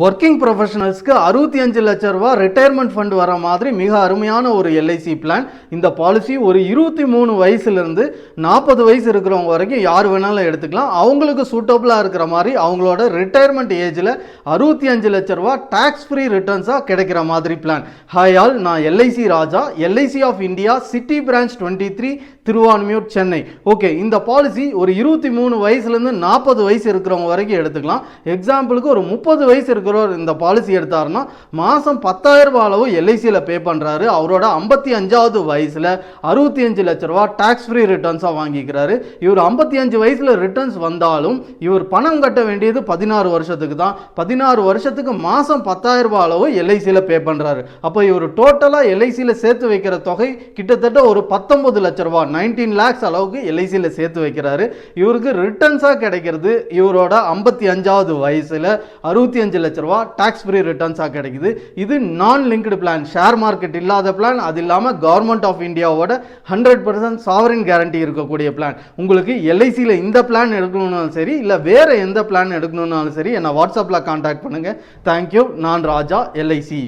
Working ப்ரொஃபஷனல்ஸ்க்கு 65 லட்ச ரூபா retirement fund வர மாதிரி மிக அருமையான ஒரு எல்ஐசி பிளான். இந்த பாலிசி ஒரு 23 வயசுலேருந்து 40 வயசு இருக்கிறவங்க வரைக்கும் யார் வேணாலும் எடுத்துக்கலாம். அவங்களுக்கு சூட்டபுளாக இருக்கிற மாதிரி அவங்களோட ரிட்டையர்மெண்ட் ஏஜில் 65 லட்ச ரூபா டேக்ஸ் ஃப்ரீ ரிட்டர்ன்ஸாக கிடைக்கிற மாதிரி பிளான். ஹாய் ஆல், நான் LIC Raja, LIC of India, city branch 23, Thiruvanmiyur, Chennai. Okay, இந்த பாலிசி ஒரு 23 வயசுலேருந்து 40 வயசு இருக்கிறவங்க வரைக்கும் எடுத்துக்கலாம். எக்ஸாம்பிளுக்கு ஒரு 30 வயசு இந்த பாலிசி எடுத்தாருன்னா மாசம் 10,000 ரூபாய் அளவு எல்ஐசியில் பே பண்றாரு. அவரோட 55வது வயசுல 65 லட்ச ரூபாய் டாக்ஸ் ஃப்ரீ ரிட்டர்ன்ஸா வாங்கிக்கிறாரு. இவர் 55 வயசுல ரிட்டர்ன்ஸ் வந்தாலும் இவர் பணம் கட்ட வேண்டியது 16 வருஷத்துக்கு தான். 16 வருஷத்துக்கு மாசம் 10,000 ரூபாய் அளவு எல்ஐசியில் பே பண்றாரு. அப்போ இவர் டோட்டலா எல்ஐசியில் சேர்த்து வைக்கிற தொகை கிட்டத்தட்ட ஒரு 19 லட்ச ரூபாய், 19 lakhs அளவுக்கு எல்ஐசியில் சேர்த்து வைக்கிறாரு. இவருக்கு ரிட்டர்ன்ஸா கிடைக்கிறது இவரோட 55வது வயசுல 65 லட்ச ரூபா டாக்ஸ் ஃப்ரீ ரிட்டர்ன்ஸா கிடைக்குது. இது நான் லிங்க்டு பிளான், ஷேர் மார்க்கெட் இல்லாத பிளான். அது இல்லாம கவர்மெண்ட் ஆஃப் இந்தியாவோட 100% சாவரின் கேரண்டி இருக்கக்கூடிய பிளான். உங்களுக்கு எல்ஐசியில் இந்த பிளான் எடுக்கணும்னாலும் சரி, இல்ல வேற எந்த பிளான் எடுக்கணும்னாலும் சரி, என்ன வாட்ஸ்அப்ல கான்டாக்ட் பண்ணுங்க. தேங்க்யூ. நான் ராஜா, எல்ஐசி.